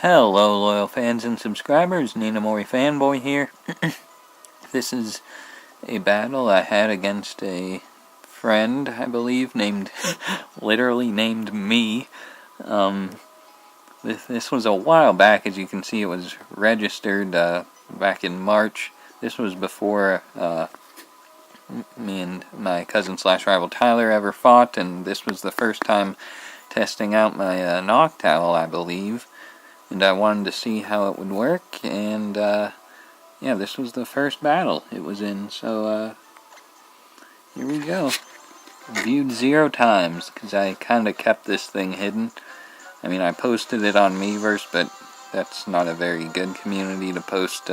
Hello, loyal fans and subscribers. Ninamori Fanboy here. This is a battle I had against a friend, I believe, named, literally named me. This was a while back. As you can see, it was registered back in March. This was before me and my cousin/rival Tyler ever fought, and this was the first time testing out my Noctowl, I believe. And I wanted to see how it would work, and yeah, this was the first battle it was in, so here we go. Viewed 0 times, because I kind of kept this thing hidden. I mean, I posted it on Miiverse, but that's not a very good community to post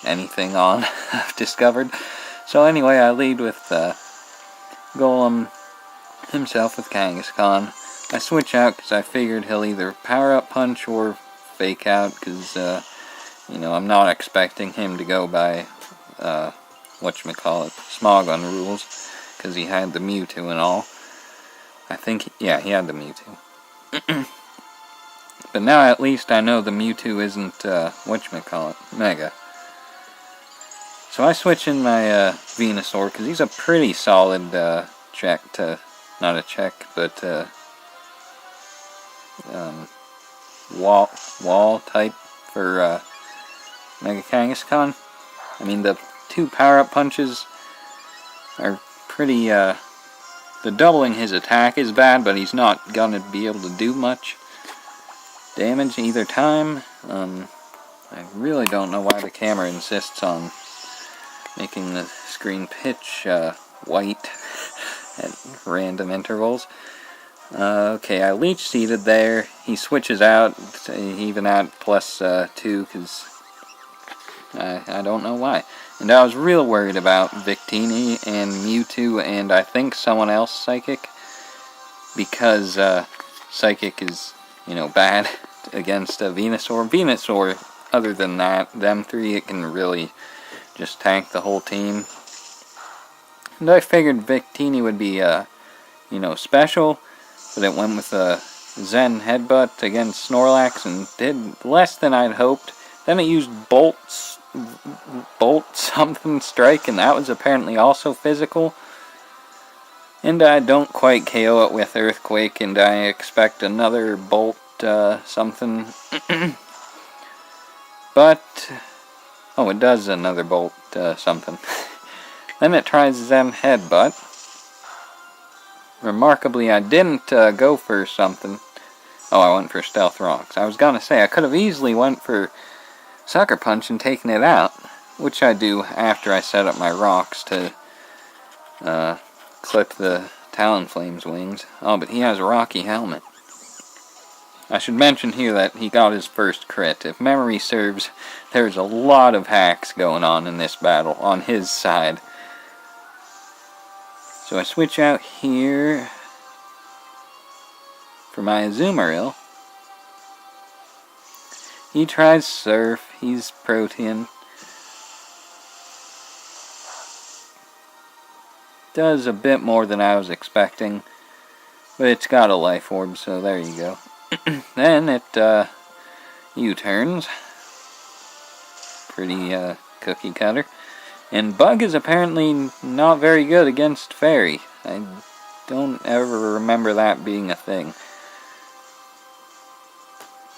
anything on, I've discovered. So anyway, I lead with Golem himself with Kangaskhan. I switch out because I figured he'll either power-up punch or fake out, because you know, I'm not expecting him to go by whatchamacallit, Smogon rules, because he had the Mewtwo and all. I think, yeah, he had the Mewtwo. But now at least I know the Mewtwo isn't whatchamacallit, Mega. So I switch in my Venusaur, because he's a pretty solid check to, not a check, but wall type for Mega Kangaskhan. I mean, the 2 power-up punches are pretty, the doubling his attack is bad, but he's not gonna be able to do much damage either time. I really don't know why the camera insists on making the screen pitch white at random intervals. Okay, I leech seeded there. He switches out to even out +2, because I don't know why. And I was real worried about Victini and Mewtwo and I think someone else Psychic, because Psychic is, you know, bad against a Venusaur. Venusaur, other than that, them 3, it can really just tank the whole team. And I figured Victini would be, you know, special. But it went with a Zen Headbutt against Snorlax and did less than I'd hoped. Then it used Bolt something Strike, and that was apparently also physical. And I don't quite KO it with Earthquake, and I expect another Bolt something. But, oh, it does another Bolt something. Then it tries Zen Headbutt. Remarkably, I didn't go for something. Oh, I went for Stealth Rocks. I was gonna say, I could have easily went for Sucker Punch and taken it out, which I do after I set up my rocks to clip the Talonflame's wings. Oh, but he has a Rocky Helmet. I should mention here that he got his first crit. If memory serves, there's a lot of hacks going on in this battle on his side. So I switch out here for my Azumarill. He tries Surf, he's Protean. Does a bit more than I was expecting, but it's got a Life Orb, so there you go. Then it U-turns. Pretty cookie cutter. And Bug is apparently not very good against Fairy. I don't ever remember that being a thing.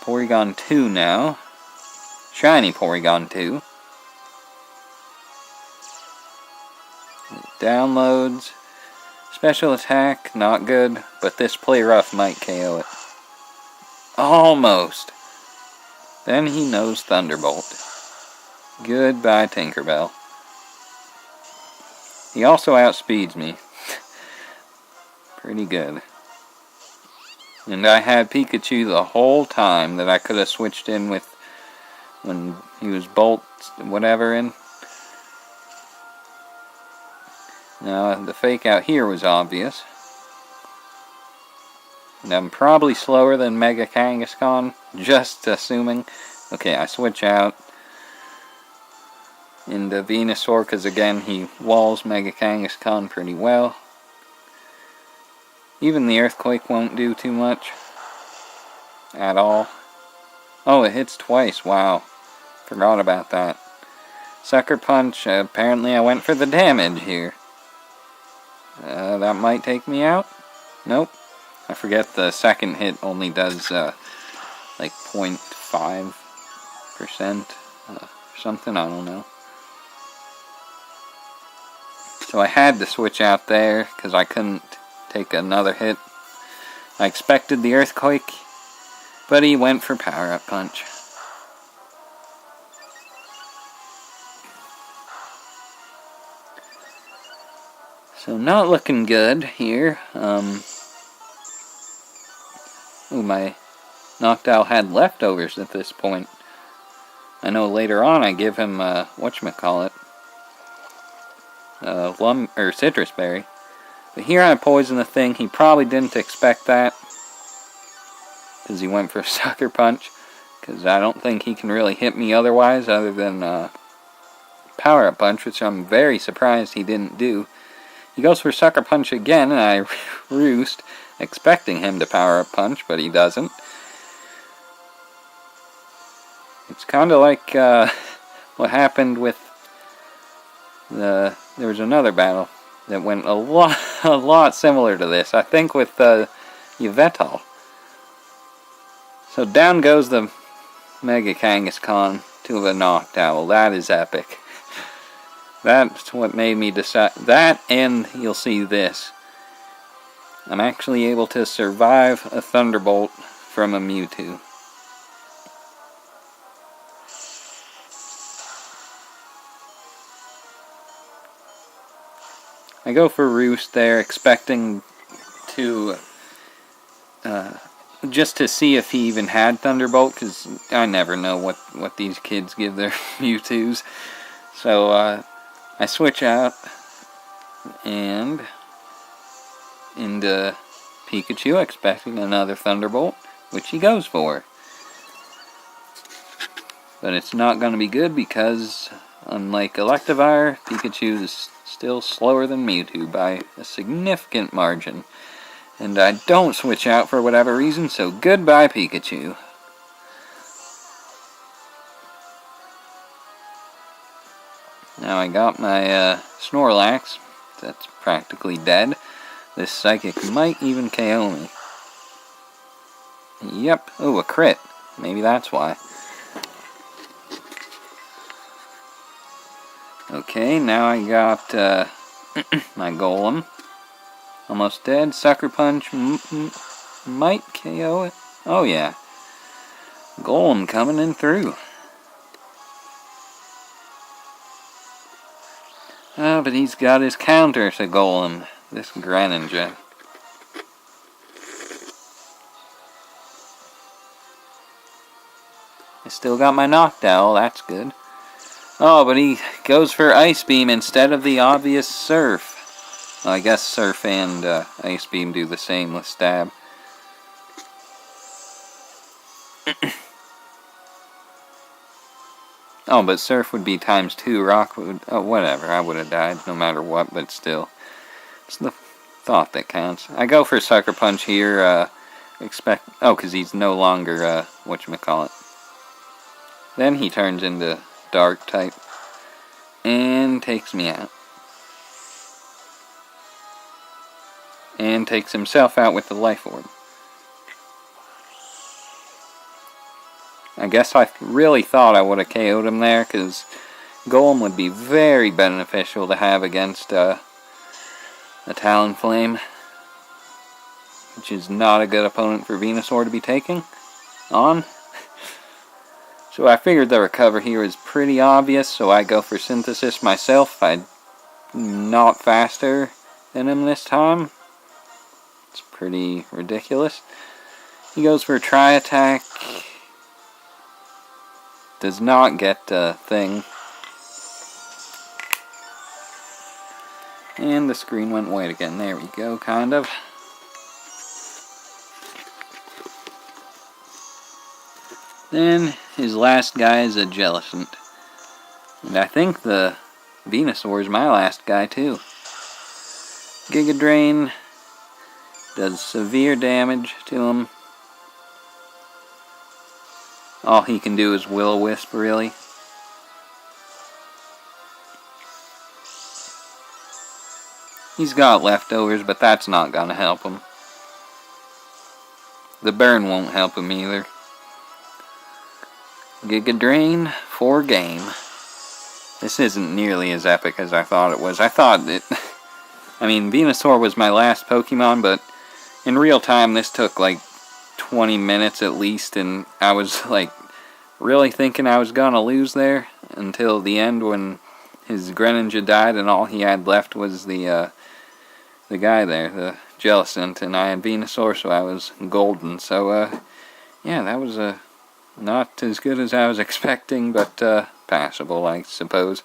Porygon 2 now. Shiny Porygon 2. Downloads. Special attack, not good, but this Play Rough might KO it. Almost. Then he knows Thunderbolt. Goodbye, Tinkerbell. He also outspeeds me. Pretty good. And I had Pikachu the whole time that I could have switched in with when he was Bolt whatever in. Now, the fake out here was obvious. And I'm probably slower than Mega Kangaskhan, just assuming. Okay, I switch out into Venusaur, because again, he walls Mega Kangaskhan pretty well. Even the Earthquake won't do too much at all. Oh, it hits twice. Wow. Forgot about that. Sucker Punch. Apparently I went for the damage here. That might take me out. Nope. I forget the second hit only does like 0.5% or something. I don't know. So I had to switch out there because I couldn't take another hit. I expected the Earthquake, but he went for Power-Up Punch. So not looking good here. My Noctowl had leftovers at this point. I know later on I give him, whatchamacallit, Citrus Berry. But here I poison the thing. He probably didn't expect that, because he went for a Sucker Punch. Because I don't think he can really hit me otherwise, other than Power-Up Punch, which I'm very surprised he didn't do. He goes for Sucker Punch again, and I roost, expecting him to Power-Up Punch, but he doesn't. It's kind of like what happened with there was another battle that went a lot similar to this. I think with Yveltal. So down goes the Mega Kangaskhan to a Noctowl. That is epic. That's what made me decide. That, and you'll see this. I'm actually able to survive a Thunderbolt from a Mewtwo. I go for Roost there, expecting to just to see if he even had Thunderbolt, because I never know what these kids give their Mewtwo's. So I switch out and into Pikachu, expecting another Thunderbolt, which he goes for. But it's not going to be good because, unlike Electivire, Pikachu is still slower than Mewtwo by a significant margin. And I don't switch out for whatever reason, so goodbye Pikachu. Now I got my Snorlax, that's practically dead. This Psychic might even KO me. Yep, oh, a crit. Maybe that's why. Okay, now I got my Golem. Almost dead. Sucker Punch might KO it. Oh yeah. Golem coming in through. Oh, but he's got his counter to Golem. This Greninja. I still got my Noctowl, that's good. Oh, but he goes for Ice Beam instead of the obvious Surf. Well, I guess Surf and Ice Beam do the same with Stab. Oh, but Surf would be ×2. Rock would... Oh, whatever. I would have died no matter what, but still. It's the thought that counts. I go for Sucker Punch here. Oh, because he's no longer, whatchamacallit. Then he turns into Dark type. And takes me out. And takes himself out with the Life Orb. I guess I really thought I would have KO'd him there, because Golem would be very beneficial to have against a Talonflame, which is not a good opponent for Venusaur to be taking on. So I figured the recover here is pretty obvious, so I go for Synthesis myself. I'm not faster than him this time. It's pretty ridiculous. He goes for a Tri-Attack. Does not get a thing. And the screen went white again. There we go, kind of. Then his last guy is a Jellicent. And I think the Venusaur is my last guy too. Giga Drain does severe damage to him. all he can do is Will-O-Wisp, really. He's got leftovers, but that's not gonna help him. The burn won't help him either. Giga Drain for game. This isn't nearly as epic as I thought it was. I thought it... I mean, Venusaur was my last Pokemon, but in real time this took like 20 minutes at least, and I was like really thinking I was gonna lose there until the end when his Greninja died and all he had left was the guy there, the Jellicent, and I had Venusaur, so I was golden. So, yeah, that was not as good as I was expecting, but passable, I suppose.